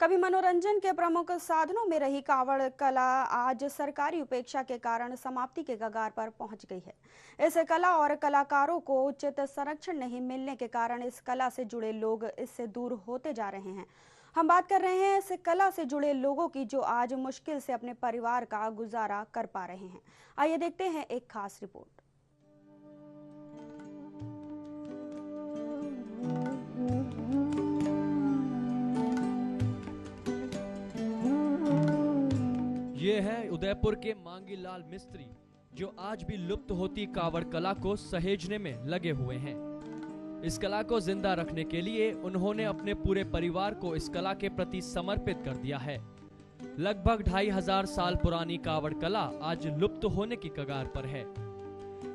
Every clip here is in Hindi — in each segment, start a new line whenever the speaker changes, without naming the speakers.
कभी मनोरंजन के प्रमुख साधनों में रही कावड़ कला आज सरकारी उपेक्षा के कारण समाप्ति के कगार पर पहुंच गई है। इस कला और कलाकारों को उचित संरक्षण नहीं मिलने के कारण इस कला से जुड़े लोग इससे दूर होते जा रहे हैं। हम बात कर रहे हैं इस कला से जुड़े लोगों की जो आज मुश्किल से अपने परिवार का गुजारा कर पा रहे हैं। आइए देखते हैं एक खास रिपोर्ट।
ये है उदयपुर के मांगीलाल मिस्त्री, जो आज भी लुप्त होती कावड़ कला को सहेजने में लगे हुए हैं। इस कला को जिंदा रखने के लिए उन्होंने अपने पूरे परिवार को इस कला के प्रति समर्पित कर दिया है। लगभग 2500 साल पुरानी कावड़ कला आज लुप्त होने की कगार पर है।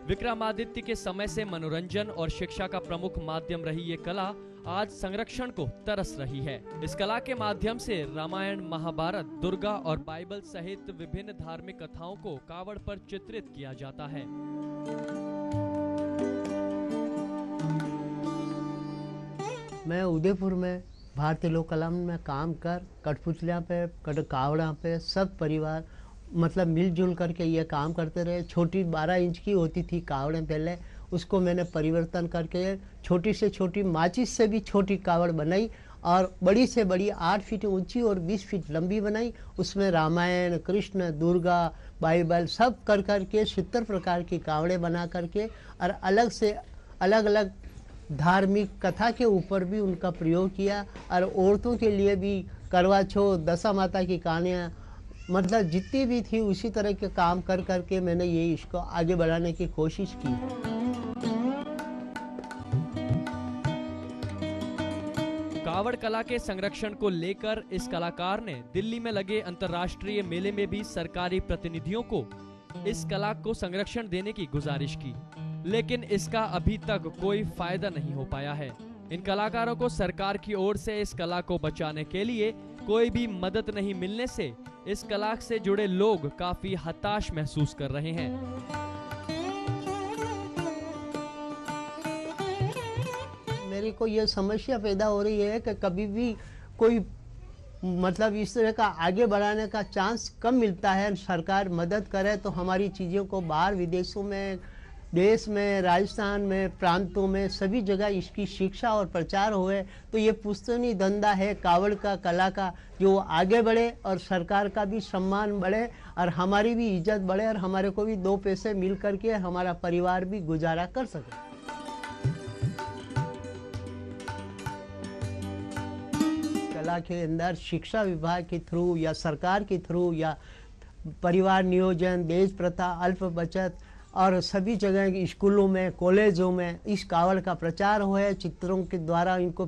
विक्रमादित्य के समय से मनोरंजन और शिक्षा का प्रमुख माध्यम रही ये कला आज संरक्षण को तरस रही है। इस कला के माध्यम से रामायण, महाभारत, दुर्गा और बाइबल सहित विभिन्न धार्मिक कथाओं को कावड़ पर चित्रित किया जाता है।
मैं उदयपुर में भारतीय लोक कला में काम कर कठपुतलियाँ पे, कावड़ा पे सब परिवार मतलब मिलजुल करके ये काम करते रहे। छोटी 12 इंच की होती थी कावड़ें पहले, उसको मैंने परिवर्तन करके छोटी से छोटी माचिस से भी छोटी कावड़ बनाई और बड़ी से बड़ी 8 फीट ऊंची और 20 फीट लंबी बनाई। उसमें रामायण, कृष्ण, दुर्गा, बाइबल सब कर करके 70 प्रकार की कावड़े बना करके और अलग से अलग अलग धार्मिक कथा के ऊपर भी उनका प्रयोग किया। और औरतों के लिए भी करवा चौथ, दशा माता की कहानियाँ मतलब जितनी भी थी उसी तरह के काम कर करके मैंने ये इसको आगे बढ़ाने की कोशिश की।
कावड़ कला के संरक्षण को लेकर इस कलाकार ने दिल्ली में लगे अंतर्राष्ट्रीय मेले में भी सरकारी प्रतिनिधियों को इस कला को संरक्षण देने की गुजारिश की, लेकिन इसका अभी तक कोई फायदा नहीं हो पाया है। इन कलाकारों को सरकार की ओर से इस कला को बचाने के लिए कोई भी मदद नहीं मिलने से इस कला से जुड़े लोग काफी हताश महसूस कर रहे हैं।
मेरे को ये समस्या पैदा हो रही है कि कभी भी कोई मतलब इस तरह का आगे बढ़ाने का चांस कम मिलता है। सरकार मदद करे तो हमारी चीज़ों को बाहर विदेशों में, देश में, राजस्थान में, प्रांतों में सभी जगह इसकी शिक्षा और प्रचार हुए तो ये पुश्तैनी धंधा है कावड़ का, कला का, जो आगे बढ़े और सरकार का भी सम्मान बढ़े और हमारी भी इज्जत बढ़े और हमारे को भी 2 पैसे मिल करके हमारा परिवार भी गुजारा कर सके। कला के अंदर शिक्षा विभाग के थ्रू या सरकार के थ्रू या परिवार नियोजन, देश प्रथा, अल्प बचत और सभी जगह स्कूलों में, कॉलेजों में इस कावड़ का प्रचार हो है। चित्रों के द्वारा इनको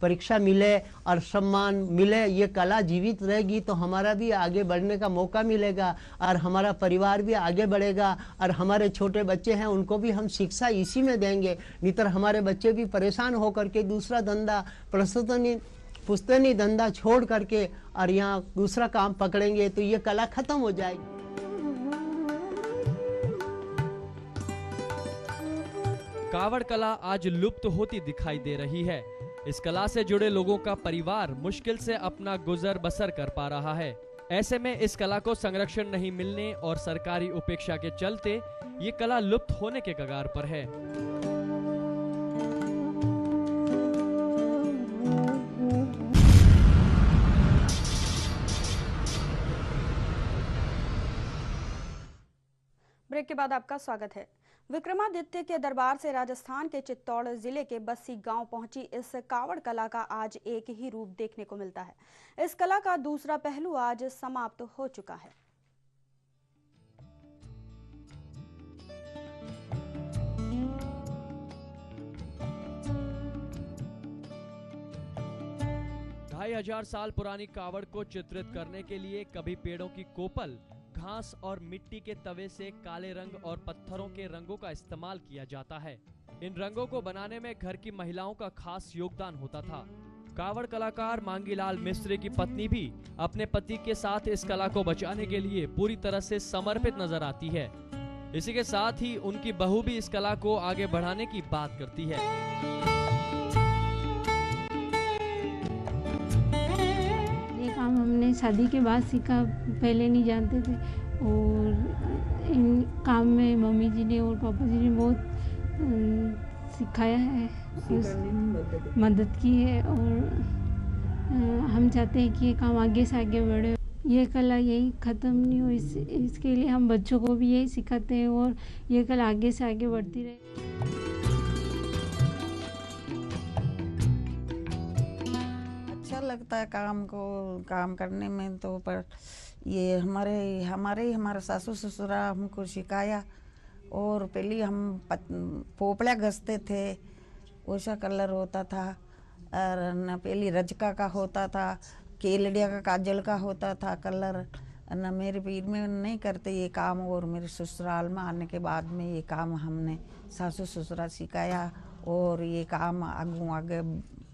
परीक्षा मिले और सम्मान मिले। ये कला जीवित रहेगी तो हमारा भी आगे बढ़ने का मौका मिलेगा और हमारा परिवार भी आगे बढ़ेगा और हमारे छोटे बच्चे हैं उनको भी हम शिक्षा इसी में देंगे। नहीं तो हमारे बच्चे भी परेशान होकर के दूसरा धंधा पुश्तैनी धंधा छोड़ करके और यहाँ दूसरा काम पकड़ेंगे तो ये कला खत्म हो जाएगी।
कावड़ कला आज लुप्त होती दिखाई दे रही है। इस कला से जुड़े लोगों का परिवार मुश्किल से अपना गुजर बसर कर पा रहा है। ऐसे में इस कला को संरक्षण नहीं मिलने और सरकारी उपेक्षा के चलते ये कला लुप्त होने के कगार पर है।
ब्रेक के बाद आपका स्वागत है। विक्रमादित्य के दरबार से राजस्थान के चित्तौड़ जिले के बस्सी गांव पहुंची इस कावड़ कला का आज एक ही रूप देखने को मिलता है। इस कला का दूसरा पहलू आज समाप्त हो चुका है।
ढाई हजार साल पुरानी कावड़ को चित्रित करने के लिए कभी पेड़ों की कोपल, घास और मिट्टी के तवे से काले रंग और पत्थरों के रंगों का इस्तेमाल किया जाता है। इन रंगों को बनाने में घर की महिलाओं का खास योगदान होता था। कावड़ कलाकार मांगीलाल मिस्त्री की पत्नी भी अपने पति के साथ इस कला को बचाने के लिए पूरी तरह से समर्पित नजर आती है। इसी के साथ ही उनकी बहू भी इस कला को आगे बढ़ाने की बात करती है।
शादी के बाद सीखा, पहले नहीं जानते थे। और इन काम में मम्मी जी ने और पापा जी ने बहुत सिखाया है, मदद की है। और हम चाहते हैं कि ये काम आगे से आगे बढ़े, ये कला यही ख़त्म नहीं हो। इसके लिए हम बच्चों को भी यही सिखाते हैं और ये कला आगे से आगे बढ़ती रहे।
अच्छा लगता है काम करने में तो, पर ये हमारे सासू ससुरा हमको सिखाया। और पहले हम पोपड़ा घसते थे, वैसा कलर होता था। और न पहले रजका का होता था, केलड़िया का काजल का होता था कलर। न मेरे पीर में नहीं करते ये काम, और मेरे ससुराल में आने के बाद में ये काम हमने सासू ससुरा सिखाया। और ये काम आगे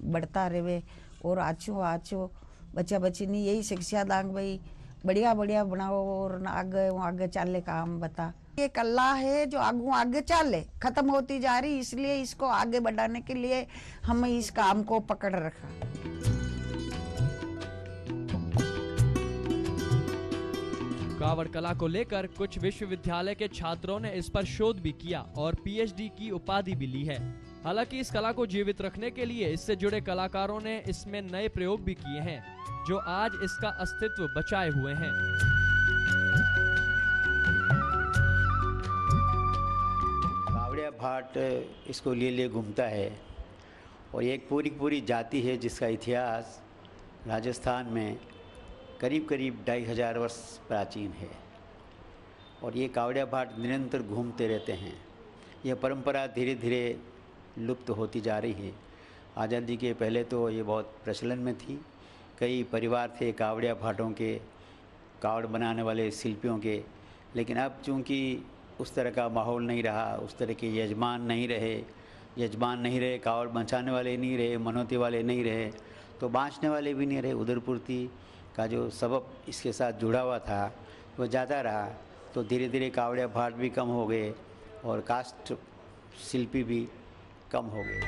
बढ़ता रहे। और आचो बच्चा बच्ची ने यही शिक्षा दांग भाई बढ़िया बनाओ और आगे चाले काम बता। ये कला है जो आगे चाले, खत्म होती जा रही, इसलिए इसको आगे बढ़ाने के लिए हमें इस काम को पकड़ रखा।
कावड़ कला को लेकर कुछ विश्वविद्यालय के छात्रों ने इस पर शोध भी किया और पीएचडी की उपाधि भी ली है। हालांकि इस कला को जीवित रखने के लिए इससे जुड़े कलाकारों ने इसमें नए प्रयोग भी किए हैं, जो आज इसका अस्तित्व बचाए हुए हैं।
कावड़िया भाट इसको लिए घूमता है, और ये एक पूरी जाति है जिसका इतिहास राजस्थान में करीब 2500 वर्ष प्राचीन है। और ये कावड़िया भाट निरंतर घूमते रहते हैं। यह परंपरा धीरे धीरे लुप्त होती जा रही है। आज़ादी के पहले तो ये बहुत प्रचलन में थी। कई परिवार थे कावड़िया भाटों के, कावड़ बनाने वाले शिल्पियों के, लेकिन अब चूँकि उस तरह का माहौल नहीं रहा, उस तरह के यजमान नहीं रहे, कावड़ बचाने वाले नहीं रहे, मनौती वाले नहीं रहे, तो बाँचने वाले भी नहीं रहे। उधरपूर्ति का जो सबब इसके साथ जुड़ा हुआ था वो ज़्यादा रहा, तो धीरे धीरे कावड़िया भाट भी कम हो गए और काष्ठ शिल्पी भी कम हो गए।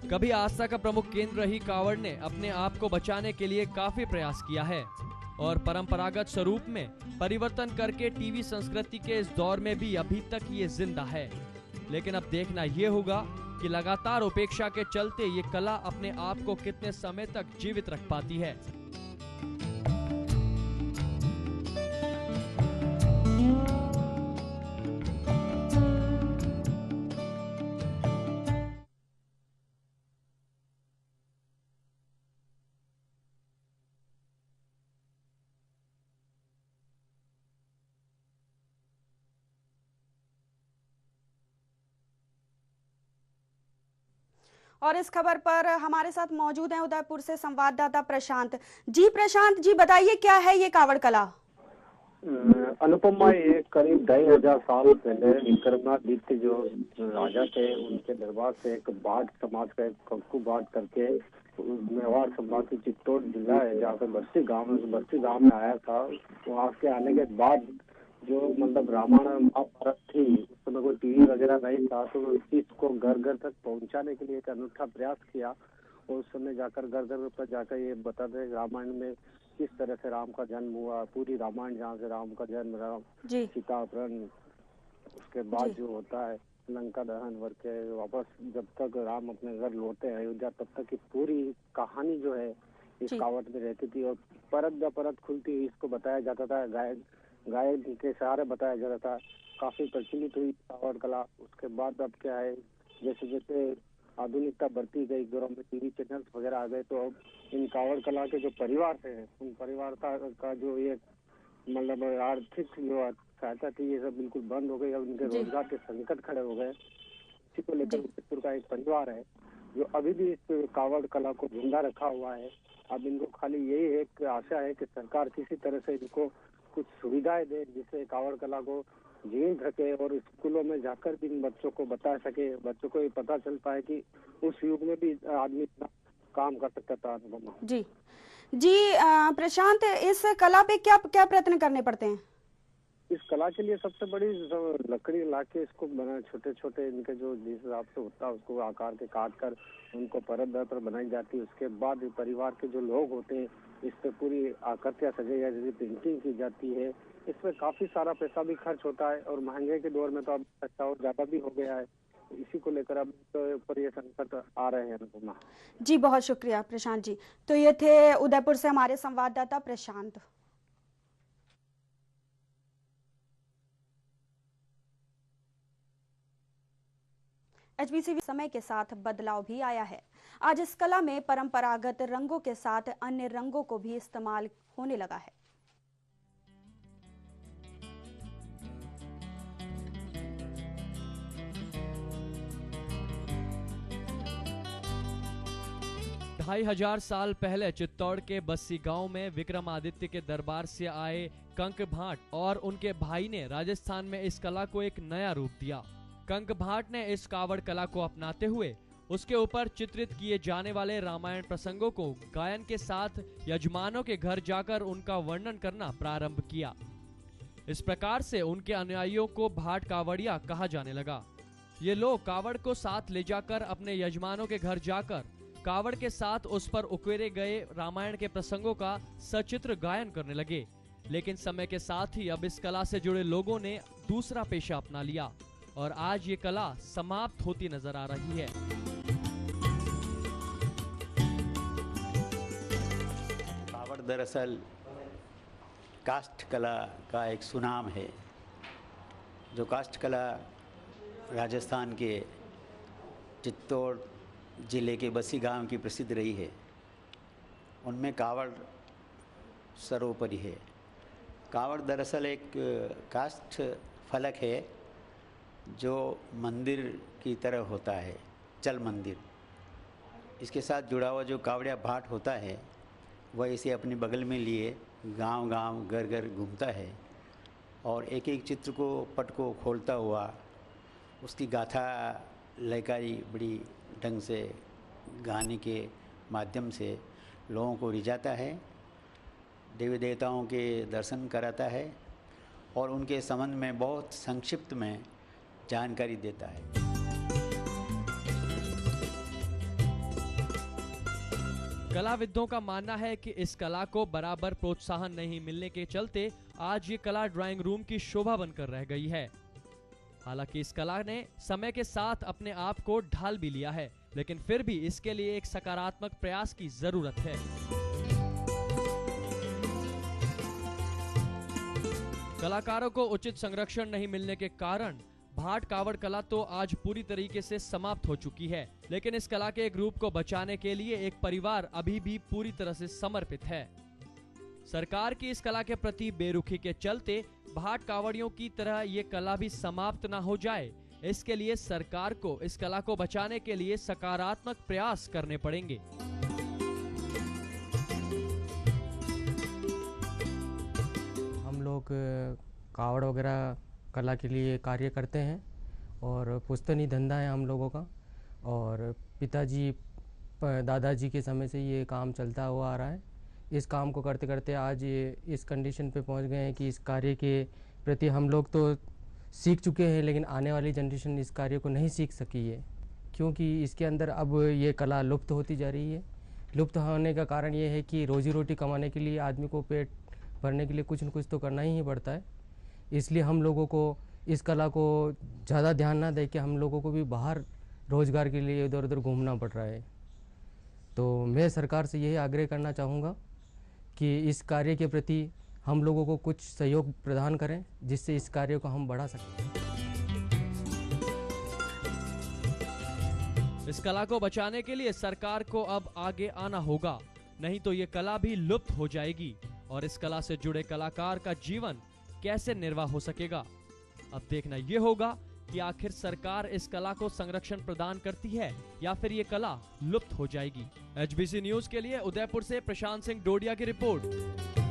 कभी आस्था का प्रमुख केंद्र रही कावड़ ने अपने आप को बचाने के लिए काफी प्रयास किया है और परंपरागत स्वरूप में परिवर्तन करके टीवी संस्कृति के इस दौर में भी अभी तक ये जिंदा है। लेकिन अब देखना ये होगा कि लगातार उपेक्षा के चलते ये कला अपने आप को कितने समय तक जीवित रख पाती है।
और इस खबर पर हमारे साथ मौजूद हैं उदयपुर से संवाददाता प्रशांत जी। प्रशांत जी बताइए, क्या है ये कावड़ कला?
अनुपमा, ये करीब 2500 साल पहले विक्रमादित्य जो राजा थे उनके दरबार से एक बाढ़ समाज का एक कंकु बाढ़ करके मेवाड़ संभाग की चित्तौड़ जिला है जहाँ पे बस्ती गांव में आया था। वहाँ के आने के बाद जो मतलब रामायण महाभारत थी, उस समय कोई टीवी वगैरह नहीं था, तो इसको घर घर तक पहुंचाने के लिए एक अनूठा प्रयास किया। और उस समय जाकर घर घर पर जाकर ये बताते रामायण में किस तरह से राम का जन्म हुआ, पूरी रामायण जहाँ से राम का जन्म, राम सीता अपहरण, उसके बाद जो होता है लंका दहन करके वापस जब तक राम अपने घर लौटे हैं अयोध्या, तब तक की पूरी कहानी जो है इस कावड़ में रहती थी। और परत ब परत खुलती हुई इसको बताया जाता था, गाय के सहारे बताया जाता था। काफी प्रचलित हुई कावड़ कला। उसके बाद अब क्या है, जैसे जैसे आधुनिकता बढ़ती गई, घरों में टीवी चैनल्स वगैरह आ गए, तो अब इन कावड़ कला के जो परिवार थे उन परिवार का जो ये मतलब आर्थिक जो सहायता थी ये सब बिल्कुल बंद हो गई। अब उनके रोजगार के संकट खड़े हो गए। इसी को लेकर उदयपुर का एक परिवार है जो अभी भी इस कावड़ कला को जिंदा रखा हुआ है। अब इनको खाली यही एक आशा है कि सरकार किसी तरह से इनको कुछ सुविधाएं दे जिससे कावड़ कला को जीवित रखे और स्कूलों में जाकर भी इन बच्चों को बता सके, बच्चों को ये पता चल पाए कि उस युग में भी आदमी इतना काम कर सकता था। जी
प्रशांत, इस कला पे क्या क्या प्रयत्न करने पड़ते हैं?
इस कला के लिए सबसे बड़ी लकड़ी लाके इसको बना, छोटे छोटे इनके जो जिस हिसाब से होता है उसको आकार के काट कर उनको परत दर पर बनाई जाती है। उसके बाद परिवार के जो लोग होते हैं इस पे पूरी आकृतियां सजाई जाती है, पेंटिंग की जाती है। इसमें काफी सारा पैसा भी खर्च होता है और महंगे के दौर में तो अब खर्चा और ज्यादा भी हो गया है। इसी को लेकर अब तो ऊपर ये संकट आ रहे हैं अनुपमा।
जी बहुत शुक्रिया प्रशांत जी। तो ये थे उदयपुर से हमारे संवाददाता प्रशांत। एचबीसी समय के साथ बदलाव भी आया है। आज इस कला में परंपरागत रंगों के साथ अन्य रंगों को भी इस्तेमाल होने लगा है।
ढाई हजार साल पहले चित्तौड़ के बस्सी गांव में विक्रमादित्य के दरबार से आए कंक भाट और उनके भाई ने राजस्थान में इस कला को एक नया रूप दिया। कंक भाट ने इस कावड़ कला को अपनाते हुए उसके ऊपर चित्रित किए जाने वाले रामायण प्रसंगों को गायन के साथ यजमानों के घर जाकर उनका वर्णन करना प्रारंभ किया। इस प्रकार से उनके अनुयायियों को भाट कावड़िया कहा जाने लगा। ये लोग कावड़ को साथ ले जाकर अपने यजमानों के घर जाकर कावड़ के साथ उस पर उकेरे गए रामायण के प्रसंगों का सचित्र गायन करने लगे। लेकिन समय के साथ ही अब इस कला से जुड़े लोगों ने दूसरा पेशा अपना लिया और आज ये कला समाप्त होती नजर आ रही है।
कावड़ दरअसल काष्ठ कला का एक सुनाम है। जो काष्ठ कला राजस्थान के चित्तौड़ जिले के बस्सी गांव की प्रसिद्ध रही है, उनमें कावड़ सर्वोपरि है। कावड़ दरअसल एक काष्ठ फलक है जो मंदिर की तरह होता है, चल मंदिर। इसके साथ जुड़ा हुआ जो कावड़िया भाट होता है वह इसे अपने बगल में लिए गांव गांव घर घर घूमता है और एक एक चित्र को पट को खोलता हुआ उसकी गाथा लयकारी बड़ी ढंग से गाने के माध्यम से लोगों को रिझाता है, देवी देवताओं के दर्शन कराता है और उनके संबंध में बहुत संक्षिप्त में जानकारी देता है।
कलाविदों का मानना है कि इस कला को बराबर प्रोत्साहन नहीं मिलने के चलते आज ये कला ड्राइंग रूम की शोभा बनकर रह गई है। हालांकि इस कला ने समय के साथ अपने आप को ढाल भी लिया है, लेकिन फिर भी इसके लिए एक सकारात्मक प्रयास की जरूरत है। कलाकारों को उचित संरक्षण नहीं मिलने के कारण भाट कावड़ कला तो आज पूरी तरीके से समाप्त हो चुकी है, लेकिन इस कला के एक रूप को बचाने के लिए एक परिवार अभी भी पूरी तरह से समर्पित है। सरकार की इस कला के प्रति बेरुखी के चलते भाट कावड़ियों की तरह ये कला भी समाप्त ना हो जाए, इसके लिए सरकार को इस कला को बचाने के लिए सकारात्मक प्रयास करने पड़ेंगे।
हम लोग कावड़ वगैरह कला के लिए कार्य करते हैं और पुश्तैनी धंधा है हम लोगों का, और पिताजी दादाजी के समय से ये काम चलता हुआ आ रहा है। इस काम को करते करते आज ये इस कंडीशन पे पहुंच गए हैं कि इस कार्य के प्रति हम लोग तो सीख चुके हैं, लेकिन आने वाली जनरेशन इस कार्य को नहीं सीख सकी है, क्योंकि इसके अंदर अब ये कला लुप्त होती जा रही है। लुप्त होने का कारण ये है कि रोजी रोटी कमाने के लिए आदमी को पेट भरने के लिए कुछ न कुछ तो करना ही पड़ता है। इसलिए हम लोगों को इस कला को ज़्यादा ध्यान ना दे के हम लोगों को भी बाहर रोज़गार के लिए इधर उधर घूमना पड़ रहा है। तो मैं सरकार से यही आग्रह करना चाहूँगा कि इस कार्य के प्रति हम लोगों को कुछ सहयोग प्रदान करें, जिससे इस कार्य को हम बढ़ा सकें।
इस कला को बचाने के लिए सरकार को अब आगे आना होगा, नहीं तो ये कला भी लुप्त हो जाएगी और इस कला से जुड़े कलाकार का जीवन कैसे निर्वाह हो सकेगा। अब देखना ये होगा कि आखिर सरकार इस कला को संरक्षण प्रदान करती है या फिर ये कला लुप्त हो जाएगी। एचबीसी न्यूज के लिए उदयपुर से प्रशांत सिंह डोडिया की रिपोर्ट।